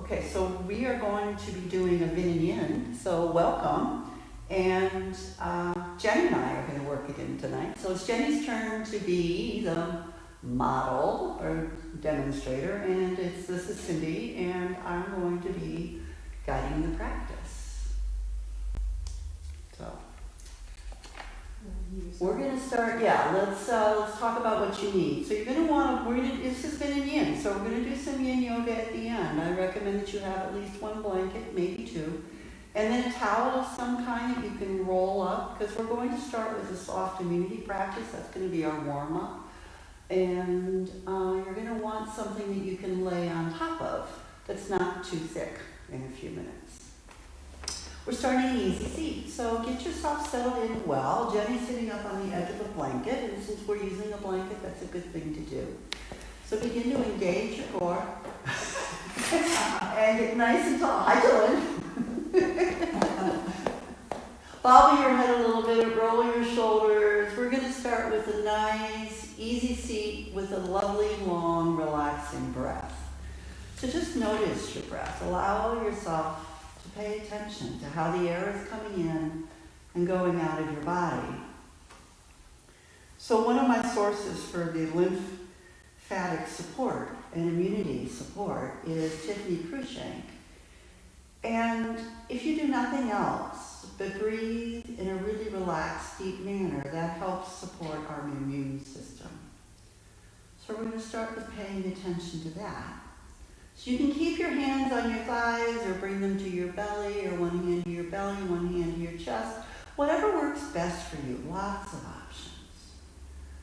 Okay, so we are going to be doing a Vin+Yin, so welcome. And Jenny and I are going to work again tonight. So it's Jenny's turn to be the model or demonstrator, and this is Cyndy, and I'm going to be guiding the practice. So we're going to start, let's talk about what you need. So you're going to want to, this is Vin+Yin, so we're going to do some yin yoga at the end. I recommend that you have at least one blanket, maybe two, and then a towel of some kind that you can roll up, because we're going to start with a soft immunity practice. That's going to be our warm-up. And you're going to want something that you can lay on top of that's not too thick in a few minutes. We're starting an easy seat, so get yourself settled in well. Jenny's sitting up on the edge of a blanket, and since we're using a blanket, that's a good thing to do. So begin to engage your core and get nice and tall. Hi, Dylan. Bobble your head a little bit, roll your shoulders. We're going to start with a nice, easy seat with a lovely, long, relaxing breath. So just notice your breath. Allow yourself to pay attention to how the air is coming in and going out of your body. So one of my sources for the lymphatic support and immunity support is Tiffany Cruikshank. And if you do nothing else but breathe in a really relaxed, deep manner, that helps support our immune system. So we're going to start with paying attention to that. So you can keep your hands on your thighs or bring them to your belly, or one hand to your belly, one hand to your chest. Whatever works best for you. Lots of options.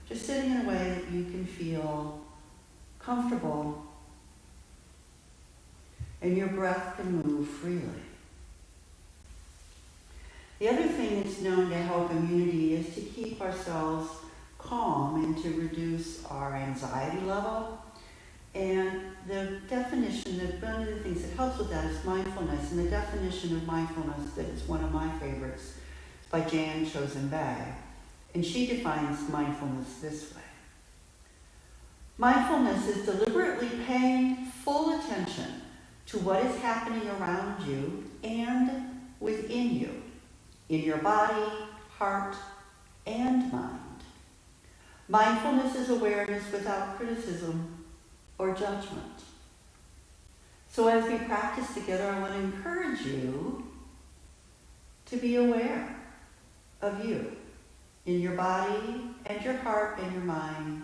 Just sitting in a way that you can feel comfortable and your breath can move freely. The other thing that's known to help immunity is to keep ourselves calm and to reduce our anxiety level. And the definition, one of the things that helps with that is mindfulness. And the definition of mindfulness, that is one of my favorites, is by Jan Chosen-Bay. And she defines mindfulness this way. Mindfulness is deliberately paying full attention to what is happening around you and within you, in your body, heart, and mind. Mindfulness is awareness without criticism or judgment. So as we practice together, I want to encourage you to be aware of you in your body and your heart and your mind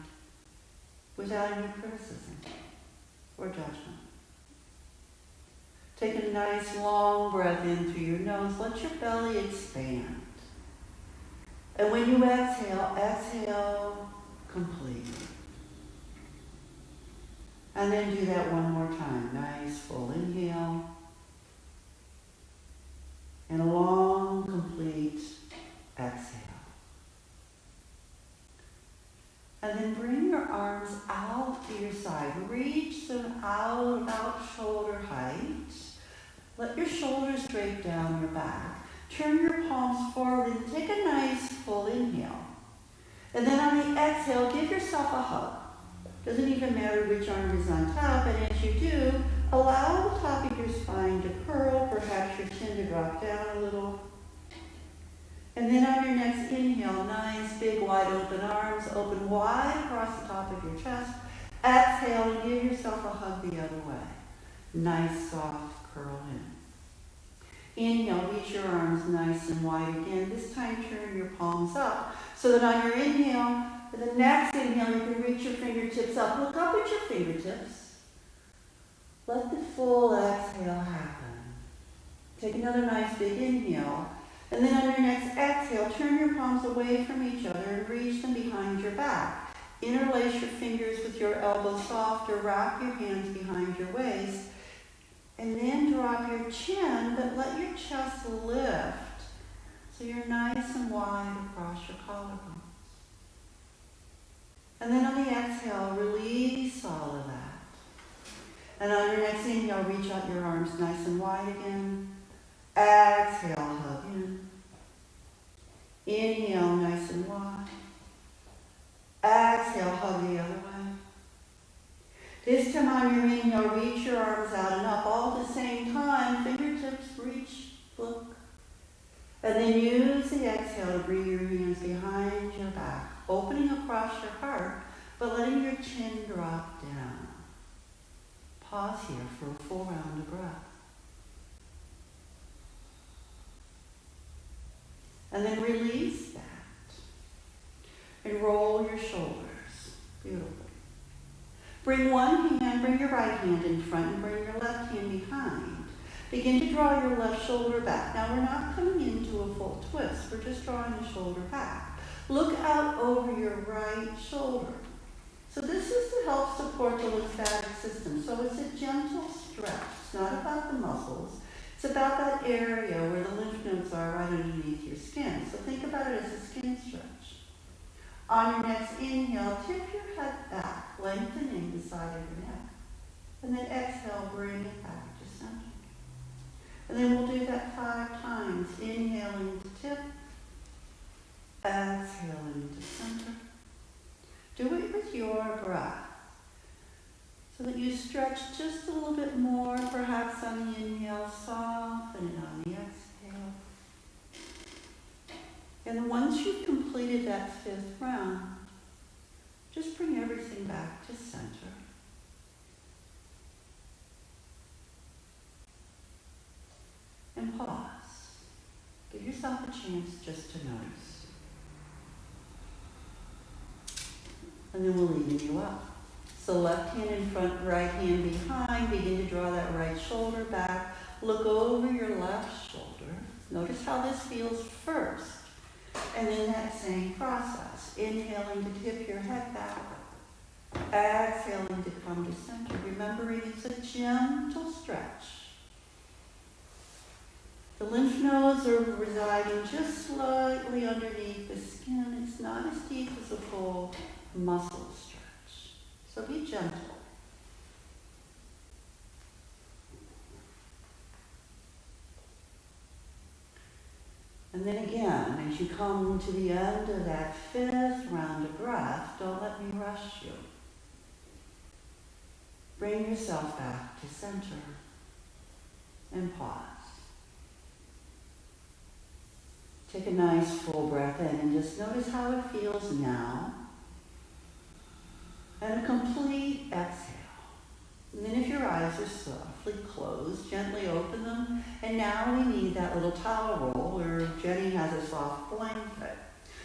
without any criticism or judgment. Take a nice long breath in through your nose. Let your belly expand. And when you exhale, exhale completely. And then do that one more time. Nice full inhale. And a long, complete exhale. And then bring your arms out to your side. Reach them out about shoulder height. Let your shoulders drape down your back. Turn your palms forward and take a nice full inhale. And then on the exhale, give yourself a hug. Doesn't even matter which arm is on top, and as you do, allow the top of your spine to curl, perhaps your chin to drop down a little. And then on your next inhale, nice, big, wide open arms, open wide across the top of your chest. Exhale and give yourself a hug the other way. Nice, soft curl in. Inhale, reach your arms nice and wide again. This time turn your palms up so that on your inhale, for the next inhale, you can reach your fingertips up. Look up at your fingertips. Let the full exhale happen. Take another nice big inhale. And then on your next exhale, turn your palms away from each other and reach them behind your back. Interlace your fingers with your elbows soft, or wrap your hands behind your waist. And then drop your chin, but let your chest lift so you're nice and wide across your collarbones. And then on the exhale, release all of that. And on your next inhale, reach out your arms nice and wide again. Exhale, hug in. Inhale, nice and wide. Exhale, hug the other way. This time on your inhale, reach your arms out and up all at the same time. Fingertips reach, look. And then use the exhale to bring your hands behind your back, opening across your heart, but letting your chin drop down. Pause here for a full round of breath. And then release that. And roll your shoulders. Beautiful. Bring one hand, bring your right hand in front and bring your left hand behind. Begin to draw your left shoulder back. Now we're not coming into a full twist. We're just drawing the shoulder back. Look out over your right shoulder. So this is to help support the lymphatic system. So it's a gentle stretch. It's not about the muscles. It's about that area where the lymph nodes are right underneath your skin. So think about it as a skin stretch. On your next inhale, tip your head back, lengthening the side of your neck. And then exhale, bring it back to center. And then we'll do that 5 times. Inhaling to tip, exhaling to center. Do it with your breath so that you stretch just a little bit more, perhaps on the inhale, soften it on the exhale. And once you've completed that 5th round, just bring everything back to center. And pause. Give yourself a chance just to notice. And then we'll even you up. So left hand in front, right hand behind. Begin to draw that right shoulder back. Look over your left shoulder. Notice how this feels first. And then that same process. Inhaling to tip your head back. Exhaling to come to center. Remembering it's a gentle stretch. The lymph nodes are residing just slightly underneath the skin. It's not as deep as a full muscle stretch. So be gentle. And then again, as you come to the end of that 5th round of breath, don't let me rush you. Bring yourself back to center and pause. Take a nice full breath in and just notice how it feels now. And a complete exhale. And then if your eyes are softly closed, gently open them. And now we need that little towel roll where Jenny has a soft blanket.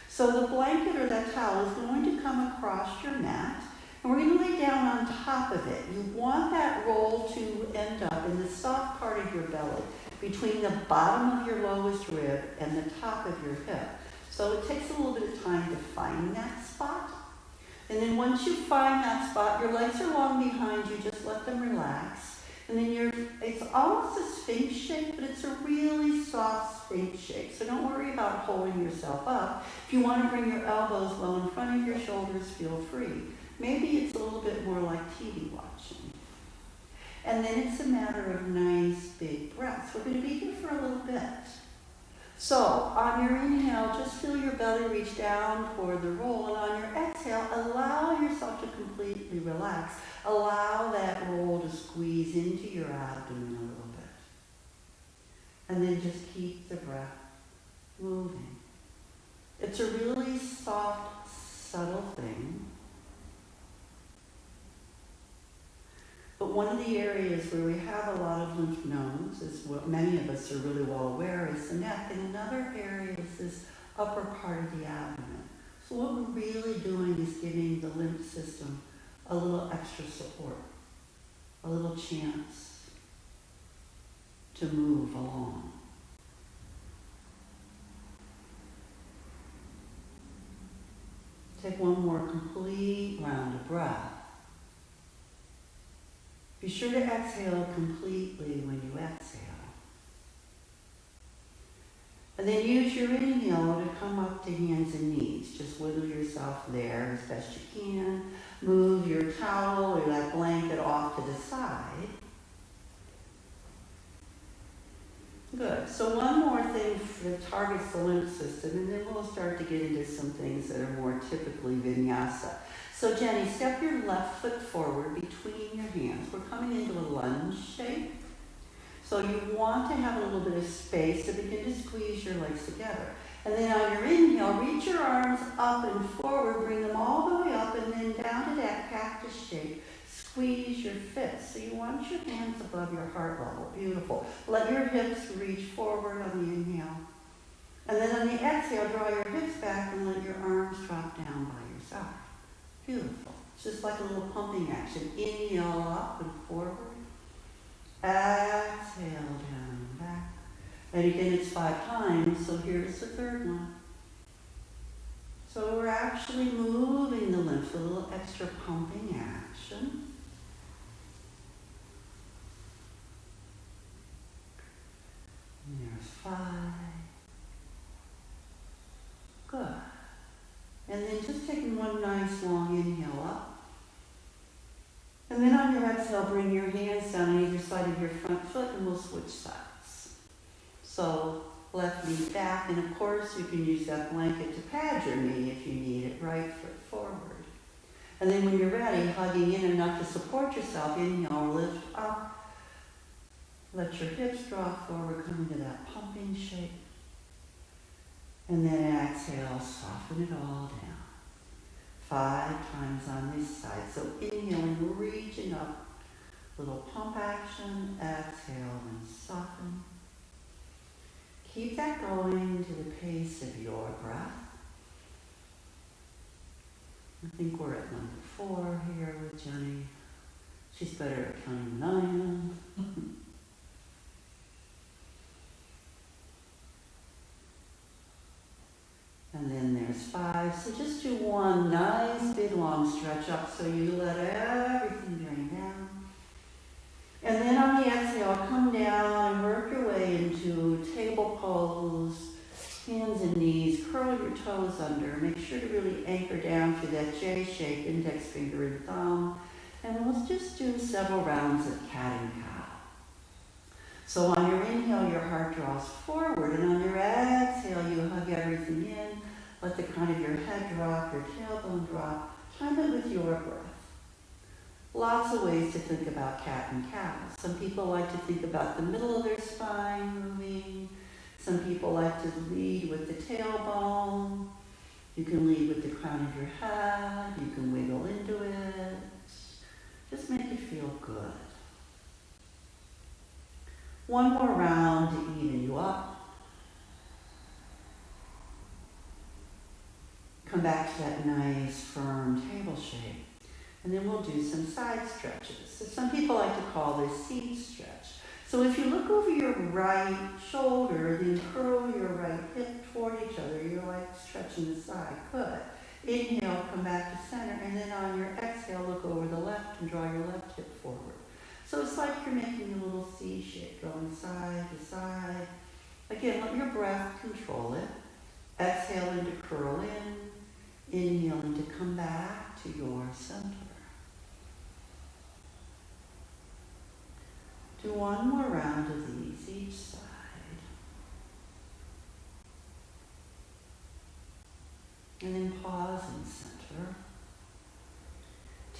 So the blanket or that towel is going to come across your mat. And we're going to lay down on top of it. You want that roll to end up in the soft part of your belly, between the bottom of your lowest rib and the top of your hip. So it takes a little bit of time to find that spot. And then once you find that spot, your legs are long behind you, just let them relax. And then it's almost a sphinx shape, but it's a really soft sphinx shape. So don't worry about holding yourself up. If you want to bring your elbows low in front of your shoulders, feel free. Maybe it's a little bit more like TV watching. And then it's a matter of nice big breaths. We're going to be here for a little bit. So on your inhale, just feel your belly reach down toward the roll. And on your exhale, allow yourself to completely relax. Allow that roll to squeeze into your abdomen a little bit. And then just keep the breath moving. It's a really soft, subtle thing. But one of the areas where we have a lot of lymph nodes, is what many of us are really well aware, is the neck. And another area is this upper part of the abdomen. So what we're really doing is giving the lymph system a little extra support, a little chance to move along. Take one more complete round of breath. Be sure to exhale completely when you exhale. And then use your inhale to come up to hands and knees. Just wiggle yourself there as best you can. Move your towel or that blanket off to the side. Good. So one more thing that targets the lymph system, and then we'll start to get into some things that are more typically vinyasa. So Jenny, step your left foot forward between your hands. We're coming into a lunge shape. So you want to have a little bit of space to begin to squeeze your legs together. And then on your inhale, reach your arms up and forward, bring them all the way up and then down to that cactus shape. Squeeze your fists. So you want your hands above your heart level. Beautiful. Let your hips reach forward on the inhale. And then on the exhale, draw your hips back and let your arms drop down by your side. Beautiful. It's just like a little pumping action. Inhale up and forward. Exhale down and back. And again, it's 5 times, so here's the third one. So we're actually moving the lymph, a little extra pumping action. And there's 5. Good. And then just taking one nice long inhale up. And then on your exhale, bring your hands down on either side of your front foot and we'll switch sides. So left knee back, and of course you can use that blanket to pad your knee if you need it, right foot forward. And then when you're ready, hugging in enough to support yourself, inhale, lift up. Let your hips drop forward, come into that pumping shape. And then exhale, soften it all down. 5 times on this side. So inhaling, reaching up, little pump action, exhale and soften. Keep that going to the pace of your breath. I think we're at number 4 here with Jenny. She's better at counting than I am. And then there's 5. So just do one nice big long stretch up so you let everything drain down. And then on the exhale, come down and work your way into table pose, hands and knees, curl your toes under. Make sure to really anchor down through that J shape, index finger and thumb. And let's just do several rounds of cat and cow. So on your inhale, your heart draws forward, and on your exhale, you hug everything in. Let the crown of your head drop, your tailbone drop. Time it with your breath. Lots of ways to think about cat and cow. Some people like to think about the middle of their spine moving. Some people like to lead with the tailbone. You can lead with the crown of your head. You can wiggle into it. Just make it feel good. One more round to even you up. Come back to that nice firm table shape. And then we'll do some side stretches. So some people like to call this seat stretch. So if you look over your right shoulder, then curl your right hip toward each other. You're like stretching the side. Good. Inhale, come back to center. And then on your exhale, look over the left and draw your left hip forward. So it's like you're making a little C shape, going side to side. Again, let your breath control it. Exhaling to curl in. Inhaling to come back to your center. Do one more round of these each side. And then pause and center.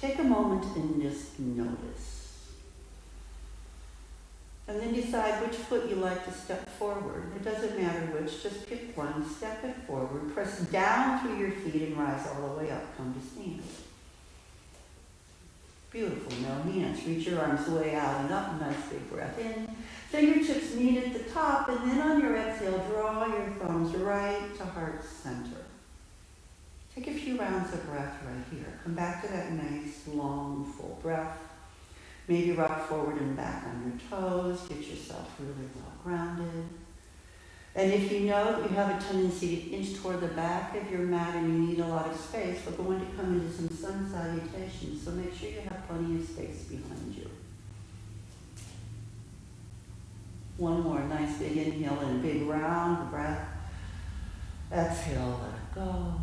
Take a moment and just notice. And then decide which foot you like to step forward. It doesn't matter which, just pick one, step it forward, press down through your feet and rise all the way up, come to stand. Beautiful, no hands. Reach your arms way out and up, nice big breath in. Fingertips meet at the top, and then on your exhale, draw your thumbs right to heart center. Take a few rounds of breath right here. Come back to that nice, long, full breath. Maybe rock forward and back on your toes. Get yourself really well grounded. And if you know that you have a tendency to inch toward the back of your mat and you need a lot of space, we're going to come into some sun salutations. So make sure you have plenty of space behind you. One more nice big inhale and a big round breath. Exhale, let it go.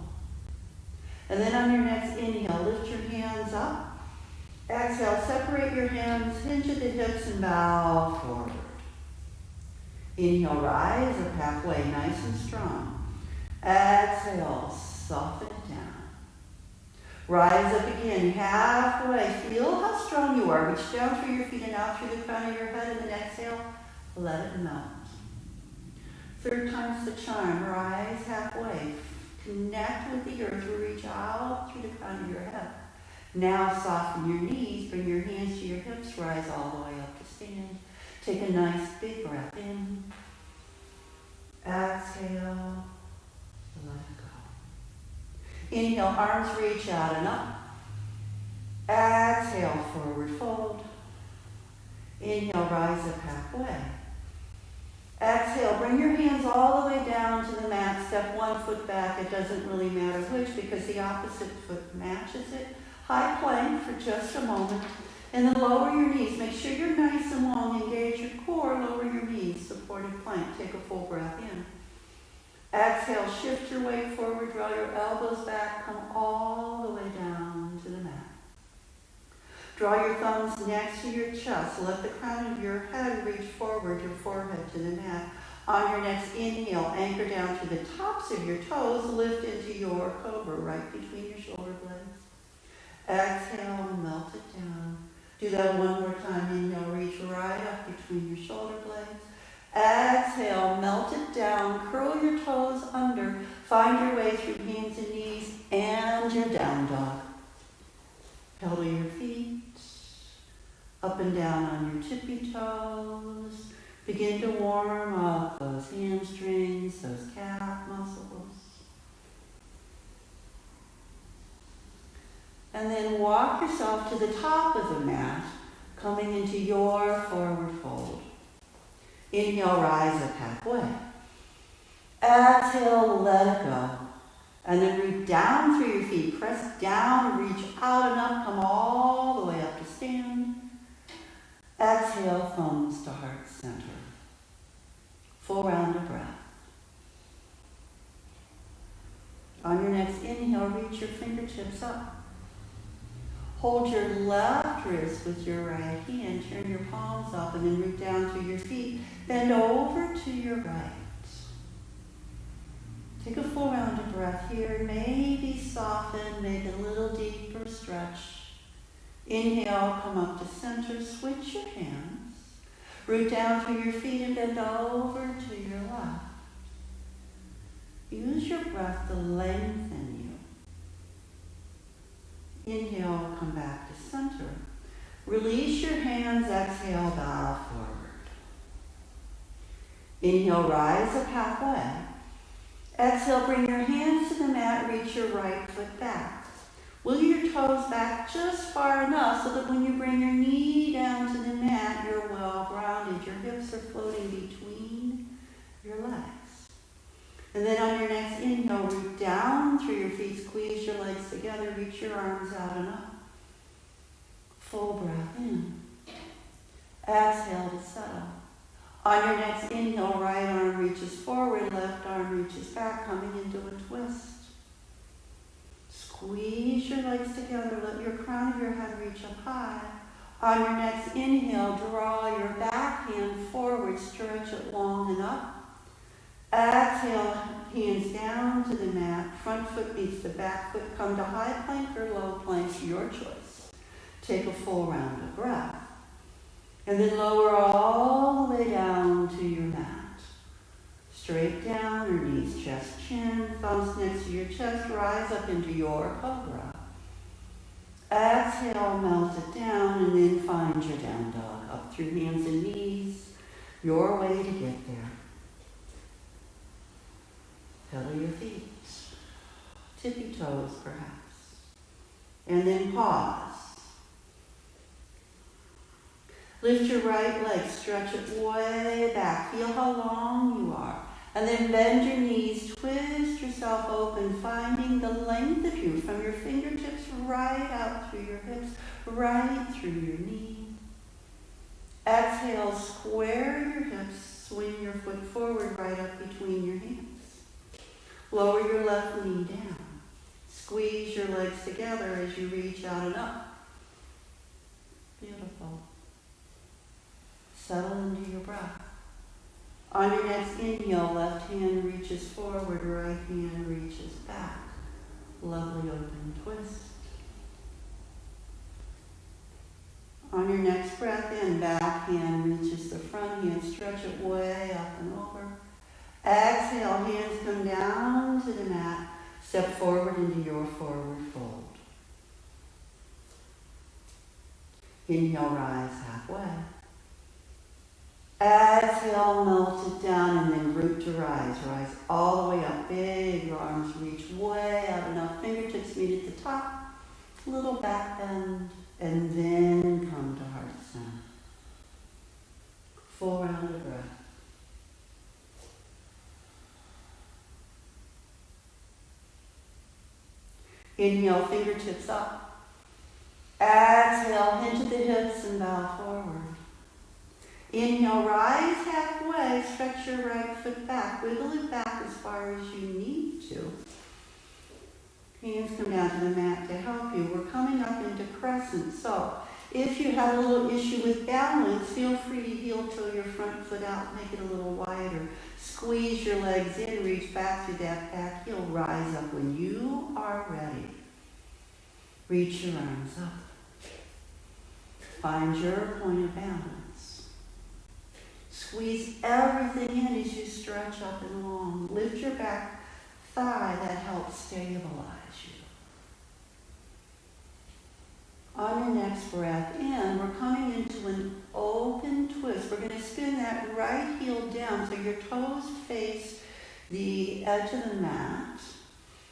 And then on your next inhale, lift your hands up. Exhale, separate your hands, hinge at the hips and bow forward. Inhale, rise up halfway, nice and strong. Exhale, soften it down. Rise up again, halfway. Feel how strong you are. Reach down through your feet and out through the crown of your head, and then exhale, let it melt. Third time's the charm. Rise halfway. Connect with the earth. Reach out through the crown of your head. Now soften your knees. Bring your hands to your hips. Rise all the way up to stand. Take a nice big breath in. Exhale. Let it go. Inhale, arms reach out and up. Exhale, forward fold. Inhale, rise up halfway. Exhale, bring your hands all the way down to the mat. Step one foot back. It doesn't really matter which because the opposite foot matches it. High plank for just a moment. And then lower your knees. Make sure you're nice and long. Engage your core. Lower your knees. Supported plank. Take a full breath in. Exhale, shift your weight forward. Draw your elbows back. Come all the way down to the mat. Draw your thumbs next to your chest. Let the crown of your head reach forward, your forehead to the mat. On your next inhale, anchor down to the tops of your toes. Lift into your cobra right between your shoulder blades. Exhale, melt it down. Do that one more time. Inhale, reach right up between your shoulder blades. Exhale, melt it down. Curl your toes under. Find your way through hands and knees and your down dog. Pedal your feet up and down on your tippy toes. Begin to warm up those hamstrings, those calf muscles. And then walk yourself to the top of the mat, coming into your forward fold. Inhale, rise up halfway. Exhale, let it go. And then reach down through your feet. Press down, reach out and up, come all the way up to stand. Exhale, thumbs to heart center. Full round of breath. On your next inhale, reach your fingertips up. Hold your left wrist with your right hand. Turn your palms up and then root down through your feet. Bend over to your right. Take a full round of breath here. Maybe soften, make a little deeper stretch. Inhale, come up to center. Switch your hands. Root down through your feet and bend over to your left. Use your breath to lengthen you. Inhale, come back to center. Release your hands. Exhale, bow forward. Inhale, rise up halfway. Exhale, bring your hands to the mat, reach your right foot back. Wiggle your toes back just far enough so that when you bring your knee down to the mat, you're well grounded. Your hips are floating between your legs. And then on your next inhale, root down through your feet, squeeze your legs together, reach your arms out and up. Full breath in. Exhale to settle. On your next inhale, right arm reaches forward, left arm reaches back, coming into a twist. Squeeze your legs together, let your crown of your head reach up high. On your next inhale, draw your back hand forward, stretch it long and up. Exhale, hands down to the mat, front foot meets the back foot, come to high plank or low plank, your choice. Take a full round of breath. And then lower all the way down to your mat. Straight down, your knees, chest, chin, thumbs next to your chest, rise up into your cobra. Exhale, melt it down, and then find your down dog. Up through hands and knees, your way to get there. Pedal your feet, tippy toes perhaps, and then pause. Lift your right leg, stretch it way back. Feel how long you are. And then bend your knees, twist yourself open, finding the length of you from your fingertips right out through your hips, right through your knee. Exhale, square your hips, swing your foot forward right up between your hands. Lower your left knee down. Squeeze your legs together as you reach out and up. Beautiful. Settle into your breath. On your next inhale, left hand reaches forward, right hand reaches back. Lovely open twist. On your next breath in, back hand reaches the front hand, stretch it way up and over. Exhale, hands come down to the mat, step forward into your forward fold. Inhale, rise halfway. Exhale, melt it down and then root to rise. Rise all the way up, big arms reach way out, enough fingertips meet at the top, little back bend, and then come to heart center. Full round of breath. Inhale, fingertips up. Exhale, hinge at the hips and bow forward. Inhale, rise halfway, stretch your right foot back. Wiggle it back as far as you need to. Hands come down to the mat to help you. We're coming up into crescent. So if you have a little issue with balance, feel free to heel toe your front foot out, make it a little wider. Squeeze your legs in, reach back through that back heel, rise up when you are ready. Reach your arms up. Find your point of balance. Squeeze everything in as you stretch up and along. Lift your back thigh, that helps stabilize you. On your next breath in, we're coming into an open twist. We're going to spin that right heel down so your toes face the edge of the mat.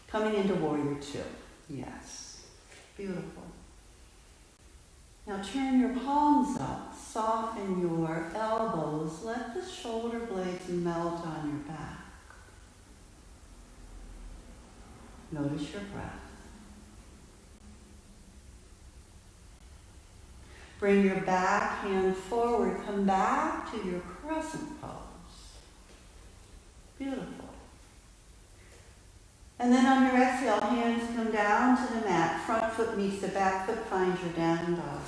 Coming into warrior two. Yes. Beautiful. Now turn your palms up. Soften your elbows. Let the shoulder blades melt on your back. Notice your breath. Bring your back hand forward. Come back to your crescent pose. Beautiful. And then on your exhale, hands come down to the mat. Front foot meets the back foot, finds your down dog.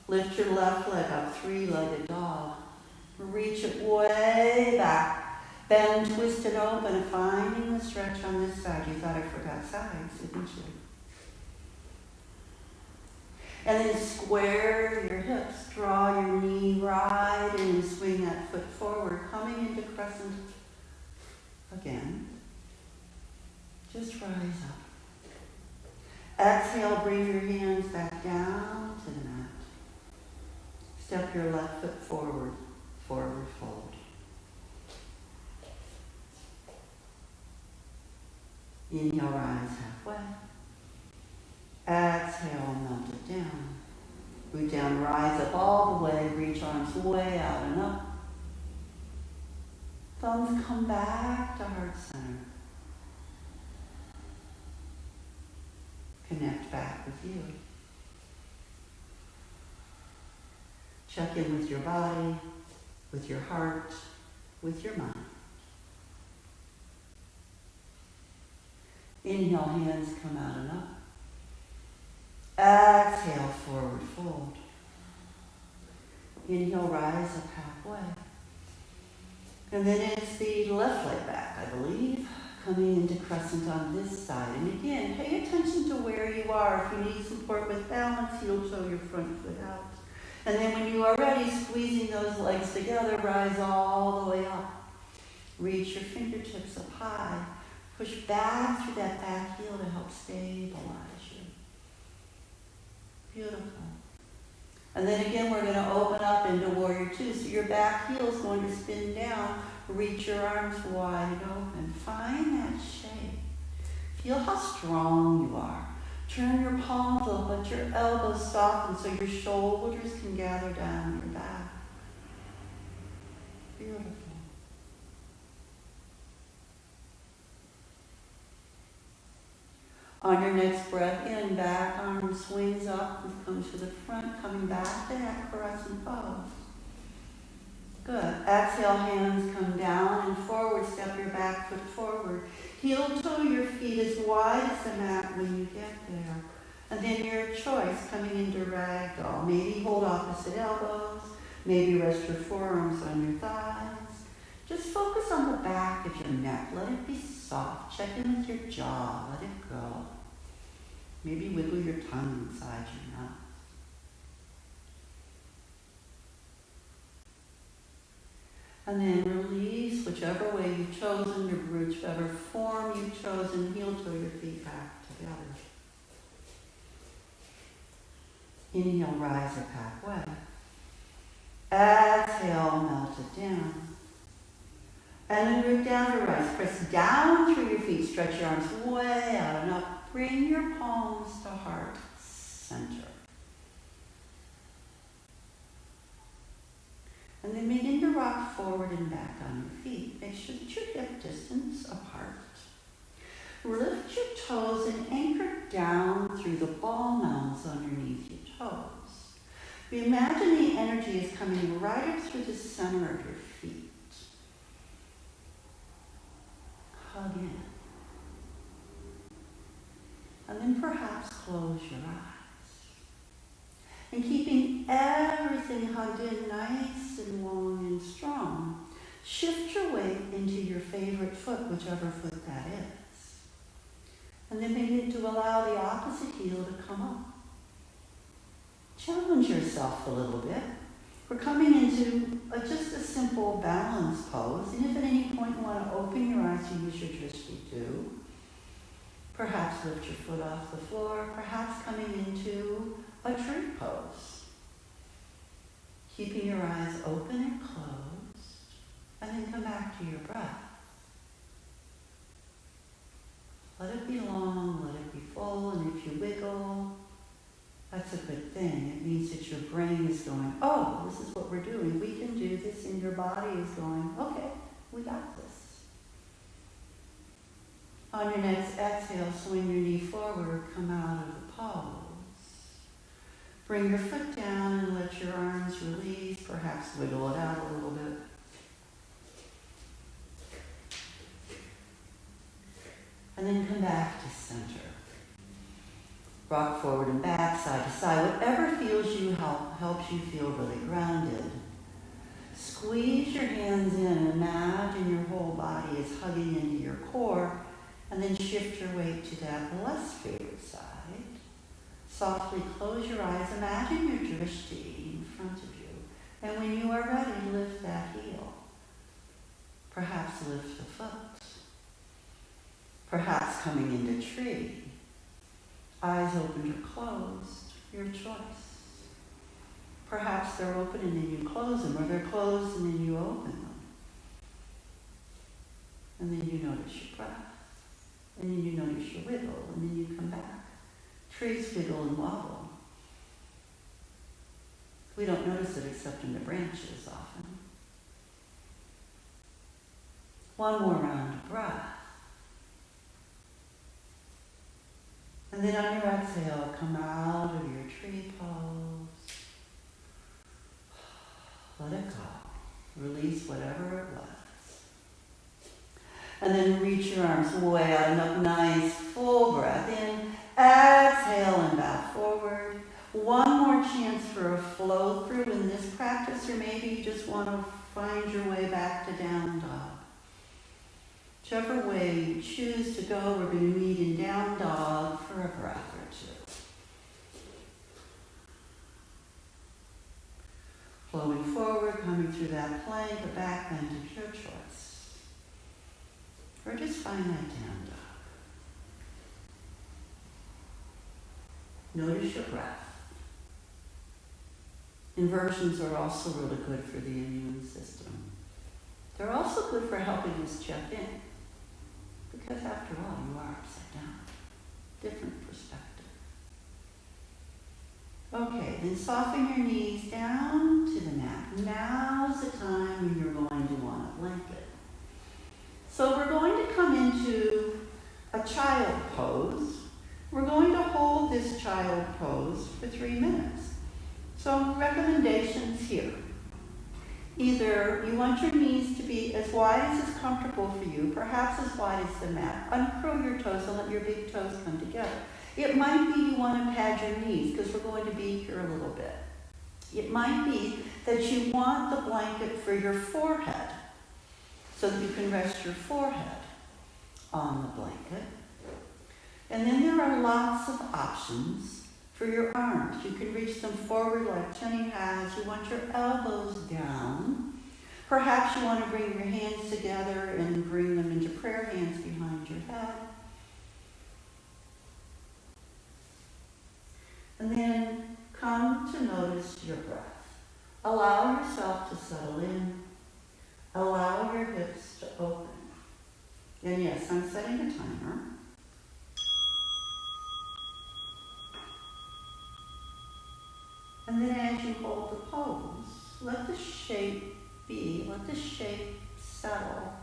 Lift your left leg up, three-legged dog. Reach it way back. Bend, twist it open, finding the stretch on this side. You thought I forgot sides, didn't you? And then square your hips. Draw your knee right in and swing that foot forward. Coming into crescent again. Just rise up. Exhale, bring your hands back down to the mat. Step your left foot forward, forward fold. Inhale, rise halfway. Exhale, melt it down. Root down, rise up all the way, reach arms way out and up. Thumbs come back to heart center. Connect back with you. Check in with your body, with your heart, with your mind. Inhale, hands come out and up. Exhale, forward fold. Inhale, rise up halfway. And then it's the left leg back, I believe, coming into crescent on this side. And again, pay attention to where you are. If you need support with balance, heel toe your front foot out. And then when you are ready, squeezing those legs together, rise all the way up. Reach your fingertips up high. Push back through that back heel to help stabilize you. Beautiful. And then again, we're going to open up into warrior two. So your back heel is going to spin down. Reach your arms wide open. Find that shape. Feel how strong you are. Turn your palms up, let your elbows soften so your shoulders can gather down your back. Beautiful. On your next breath in, back arm swings up and comes to the front, coming back to that crescent pose. Good. Exhale, hands come down and forward. Step your back foot forward. Heel toe your feet as wide as the mat when you get there. And then your choice, coming into ragdoll. Maybe hold opposite elbows. Maybe rest your forearms on your thighs. Just focus on the back of your neck. Let it be soft. Check in with your jaw. Let it go. Maybe wiggle your tongue inside your mouth. And then release whichever way you've chosen, whichever form you've chosen. Heel toe your feet back together. Inhale, rise or back way. Exhale, melt it down. And then root down to rise. Press down through your feet. Stretch your arms way out and up. Bring your palms to heart center. And then begin to rock forward and back on your feet. Make sure that your hip distance apart. Lift your toes and anchor down through the ball mounds underneath your toes. We imagine the energy is coming right up through the center of your feet. Hug in. And then perhaps close your eyes. And keeping everything hugged in nice and long and strong, shift your weight into your favorite foot, whichever foot that is. And then begin to allow the opposite heel to come up. Challenge yourself a little bit. We're coming into just a simple balance pose. And if at any point you want to open your eyes to use your drishti, do. Perhaps lift your foot off the floor. Perhaps coming into a tree pose. Keeping your eyes open and closed. And then come back to your breath. Let it be long, let it be full, and if you wiggle, that's a good thing. It means that your brain is going, oh, this is what we're doing. We can do this, and your body is going, okay, we got this. On your next exhale, swing your knee forward, come out of the pose. Bring your foot down and let your arms release, perhaps wiggle it out a little bit. And then come back to center. Rock forward and back, side to side. Whatever helps you feel really grounded. Squeeze your hands in and imagine your whole body is hugging into your core. And then shift your weight to that less favorite side. Softly close your eyes. Imagine your drishti in front of you. And when you are ready, lift that heel. Perhaps lift the foot. Perhaps coming into tree. Eyes open or closed, your choice. Perhaps they're open and then you close them, or they're closed and then you open them. And then you notice your breath. And then you notice your wiggle, and then you come back. Trees wiggle and wobble. We don't notice it except in the branches often. One more round of breath. And then on your exhale, come out of your tree pose. Let it go. Release whatever it was. And then reach your arms way out and up. Nice, full breath in. Exhale and bow forward. One more chance for a flow through in this practice, or maybe you just want to find your way back to down dog. Whichever way you choose to go, we're going to meet in down dog for a breath or two. Flowing forward, coming through that plank, a back bend of your choice. Or just find that down dog. Notice your breath. Inversions are also really good for the immune system. They're also good for helping us check in. Because after all, you are upside down. Different perspective. Okay, then soften your knees down to the mat. Now's the time when you're going to want a blanket. So we're going to come into a child pose. We're going to hold this child pose for 3 minutes. So recommendations here. Either you want your knees to be as wide as is comfortable for you, perhaps as wide as the mat. Uncurl your toes and let your big toes come together. It might be you want to pad your knees because we're going to be here a little bit. It might be that you want the blanket for your forehead so that you can rest your forehead on the blanket. And then there are lots of options for your arms. You can reach them forward like Jenny has. You want your elbows down. Perhaps you want to bring your hands together and bring them into prayer hands behind your head. And then come to notice your breath. Allow yourself to settle in. Allow your hips to open. And yes, I'm setting a timer. And then as you hold the pose, let the shape be, let the shape settle.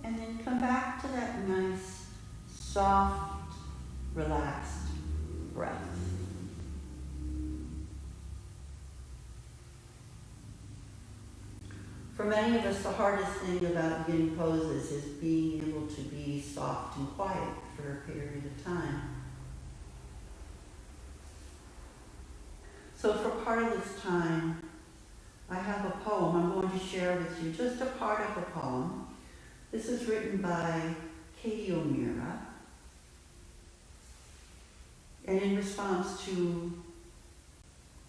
And then come back to that nice, soft, relaxed breath. For many of us, the hardest thing about yin poses is being able to be soft and quiet for a period of time. So for part of this time, I have a poem I'm going to share with you, just a part of the poem. This is written by Katie O'Meara, and in response to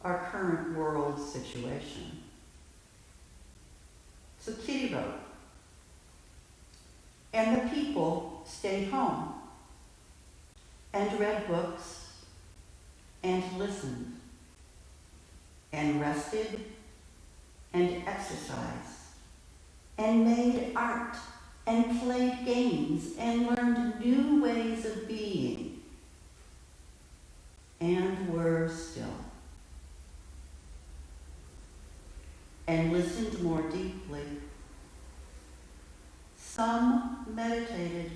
our current world situation. So Kitty wrote, "And the people stayed home and read books and listened and rested and exercised and made art and played games and learned new ways of being and were still and listened more deeply. Some meditated,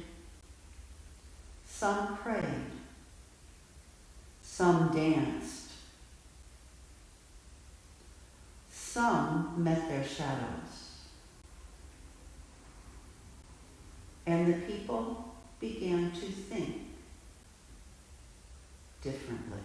some prayed, some danced, some met their shadows, and the people began to think differently."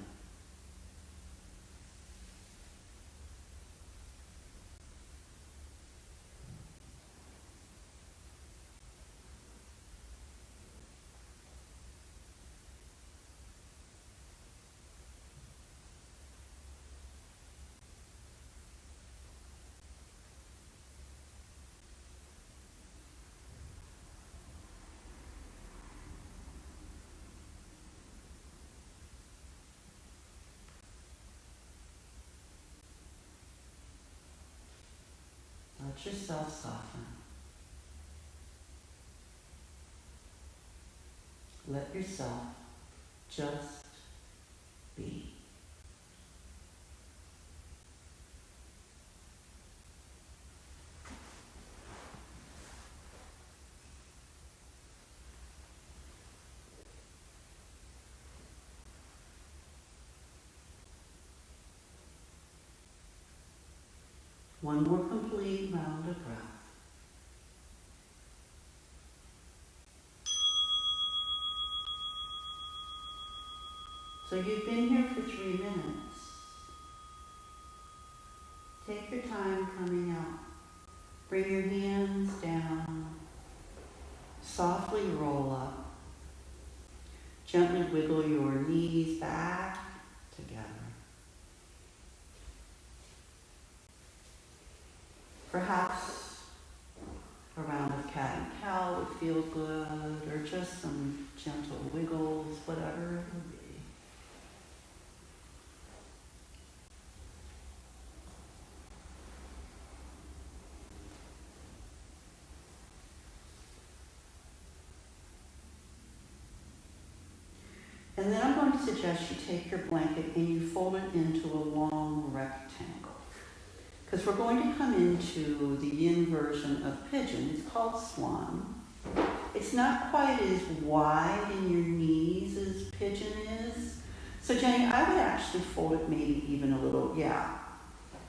Let yourself soften. Let yourself just be. One more complete round of breath. So you've been here for 3 minutes. Take your time coming out. Bring your hands down. Softly roll up. Gently wiggle your knees back together. Perhaps a round of cat and cow would feel good, or just some gentle wiggles, whatever it would be. And then I'm going to suggest you take your blanket and you fold it into a long rectangle. Because we're going to come into the yin version of pigeon. It's called swan. It's not quite as wide in your knees as pigeon is. So Jenny, I would actually fold it maybe even a little,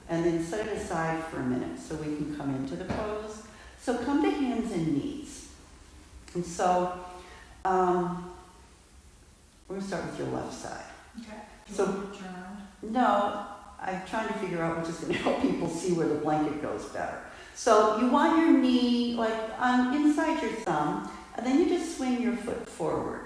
and then set it aside for a minute so we can come into the pose. So come to hands and knees. And so We're going to start with your left side. Okay. So, no, I'm trying to figure out which is going to help people see where the blanket goes better. So you want your knee like on inside your thumb, and then you just swing your foot forward.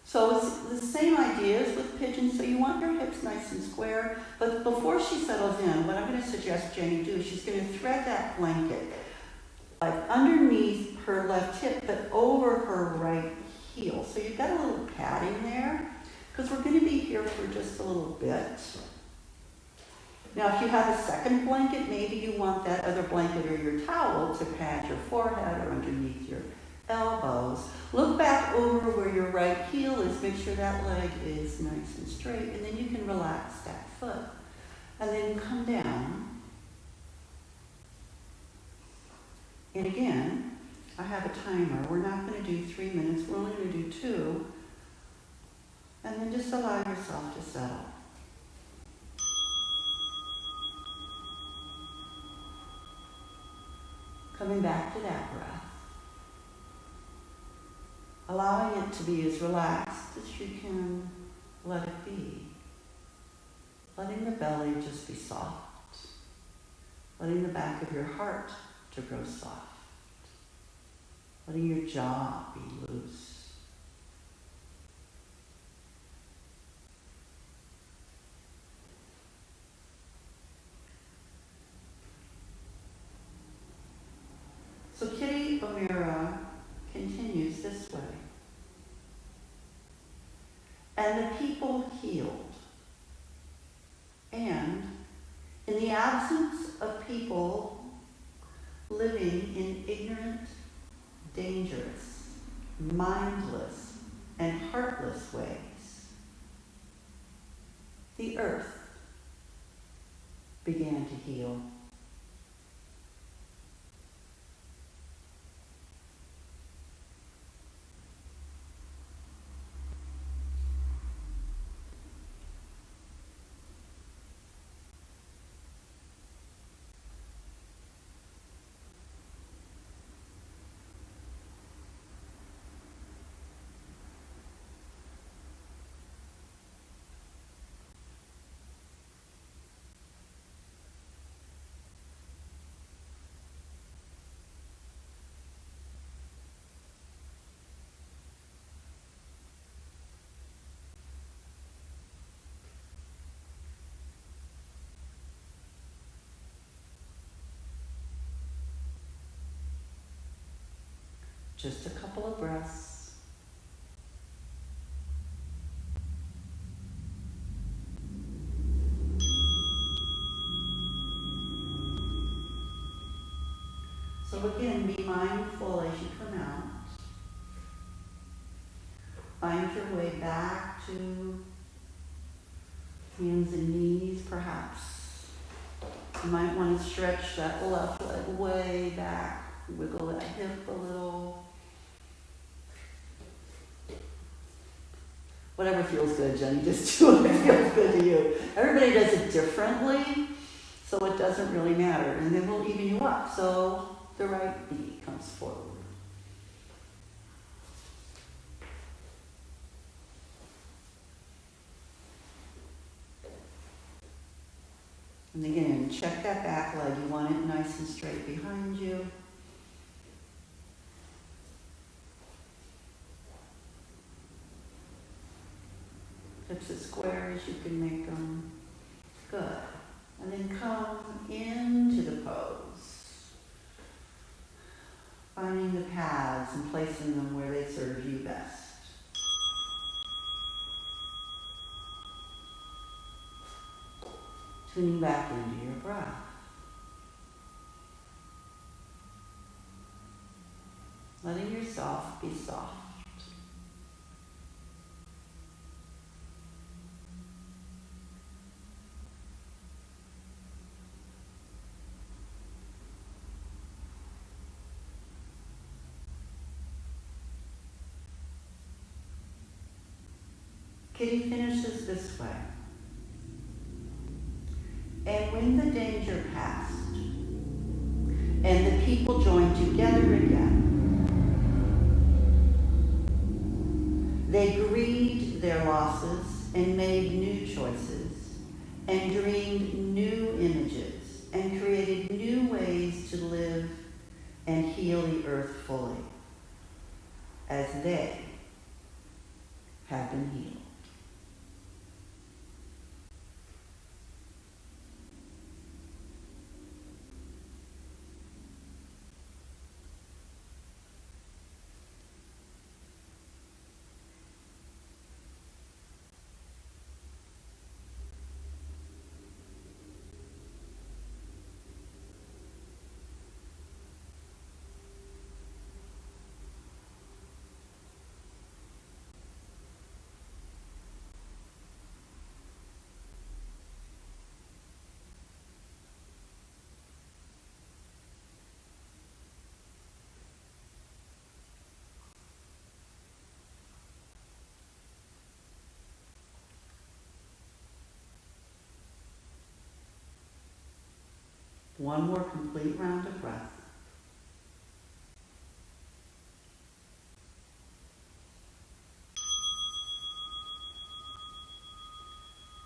So it's the same idea as with pigeons. So you want your hips nice and square, but before she settles in, what I'm going to suggest Jenny do is she's going to thread that blanket like underneath her left hip, but over her right heel. So you've got a little padding there, because we're going to be here for just a little bit. Now, if you have a second blanket, maybe you want that other blanket or your towel to pad your forehead or underneath your elbows. Look back over where your right heel is. Make sure that leg is nice and straight, and then you can relax that foot. And then come down. And again, I have a timer. We're not going to do 3 minutes. We're only going to do 2. And then just allow yourself to settle. Coming back to that breath. Allowing it to be as relaxed as you can let it be. Letting the belly just be soft. Letting the back of your heart to grow soft. Letting your jaw be loose. So Kitty O'Meara continues this way. And the people healed. And in the absence of people living in ignorant, dangerous, mindless, and heartless ways, the earth began to heal. Just a couple of breaths. So again, be mindful as you come out. Find your way back to hands and knees, perhaps. You might want to stretch that left leg way back. Wiggle that hip a little. Whatever feels good, Jenny, just do what feels good to you. Everybody does it differently, so it doesn't really matter. And then we'll even you up, so the right knee comes forward. And again, check that back leg. You want it nice and straight behind you. Hips as square as you can make them. Good. And then come into the pose. Finding the pads and placing them where they serve you best. Tuning back into your breath. Letting yourself be soft. Kitty finishes this way. And when the danger passed, and the people joined together again, They grieved their losses and made new choices and dreamed new images and created new ways to live and heal the earth fully as they have been healed. One more complete round of breath.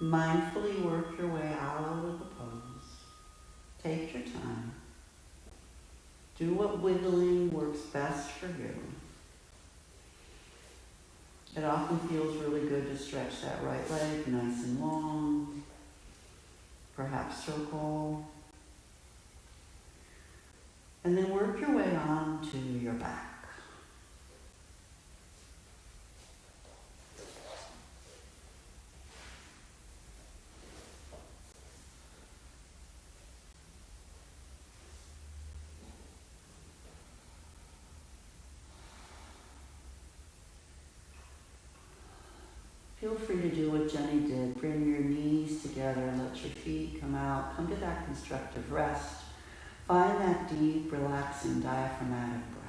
Mindfully work your way out of the pose. Take your time. Do what wiggling works best for you. It often feels really good to stretch that right leg nice and long. Perhaps circle. And then work your way on to your back. Feel free to do what Jenny did. Bring your knees together, let your feet come out. Come to that constructive rest. Find that deep, relaxing, diaphragmatic breath.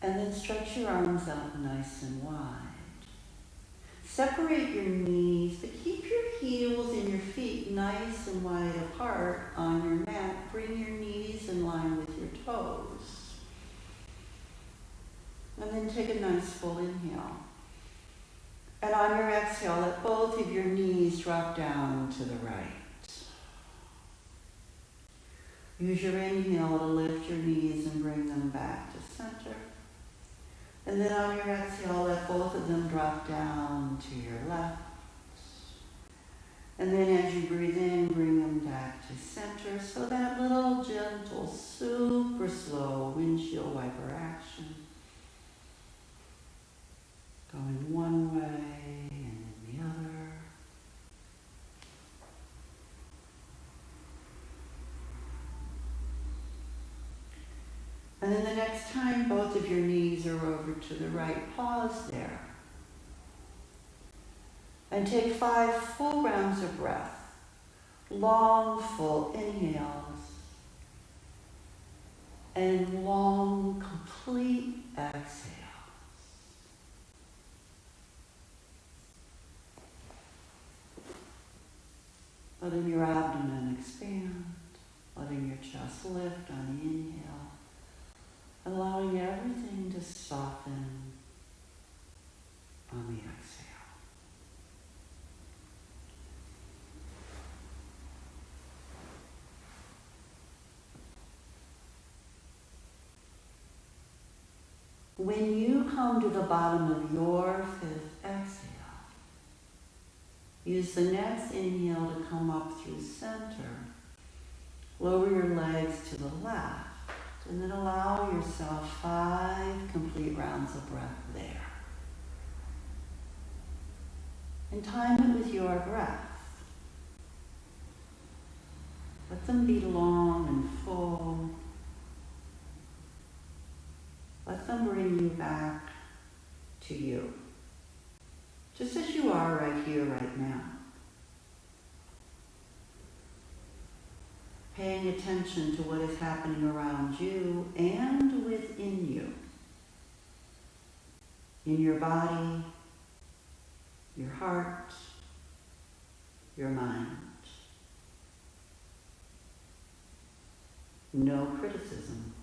And then stretch your arms out nice and wide. Separate your knees, but keep your heels and your feet nice and wide apart on your mat. Bring your knees in line with your toes. And then take a nice full inhale. And on your exhale, let both of your knees drop down to the right. Use your inhale to lift your knees and bring them back to center. And then on your exhale, let both of them drop down to your left. And then as you breathe in, bring them back to center. So that little gentle, super slow windshield wiper action. Going one way and then the other. And then the next time both of your knees are over to the right, pause there. And take 5 full rounds of breath. Long, full inhales. And long, complete exhales. Letting your abdomen expand. Letting your chest lift on the inhale. Allowing everything to soften on the exhale. When you come to the bottom of your 5th exhale, use the next inhale to come up through center. Lower your legs to the left. And then allow yourself 5 complete rounds of breath there. And time it with your breath. Let them be long and full. Let them bring you back to you. Just as you are right here, right now. Paying attention to what is happening around you and within you. in your body, your heart, your mind. No criticism,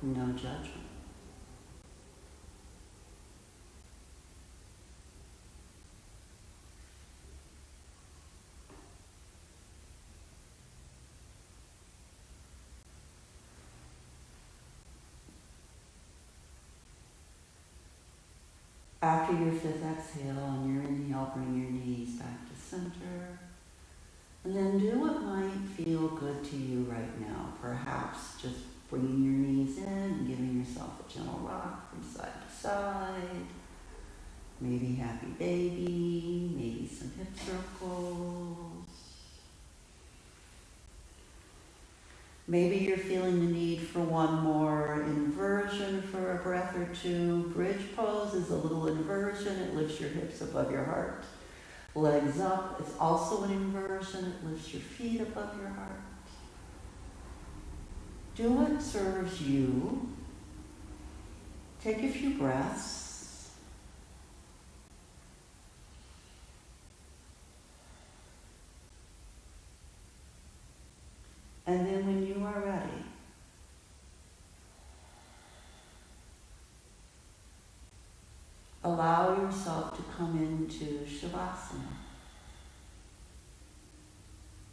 no judgment. After your fifth exhale on your inhale, bring your knees back to center. And then do what might feel good to you right now. Perhaps just bringing your knees in and giving yourself a gentle rock from side to side. Maybe happy baby, maybe some hip circles. Maybe you're feeling the need for one more inversion for a breath or two. Bridge pose is a little inversion. It lifts your hips above your heart. Legs up is also an inversion. It lifts your feet above your heart. Do what serves you. Take a few breaths. And then when you are ready, allow yourself to come into Shavasana.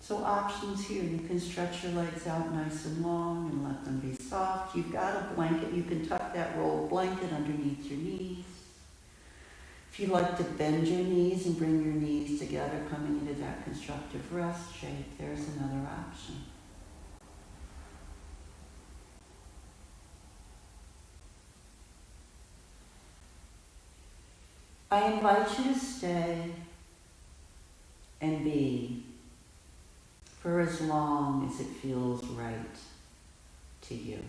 So options here, you can stretch your legs out nice and long and let them be soft. You've got a blanket, you can tuck that roll of blanket underneath your knees. If you like to bend your knees and bring your knees together, coming into that constructive rest shape, there's another option. I invite you to stay and be for as long as it feels right to you.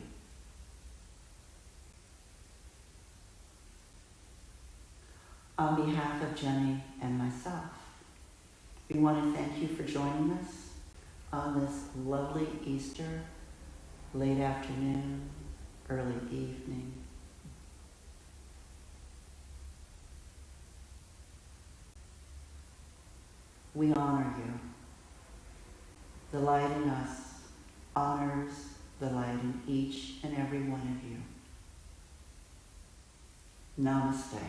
On behalf of Jenny and myself, we want to thank you for joining us on this lovely Easter, late afternoon, early evening. We honor you. The light in us honors the light in each and every one of you. Namaste.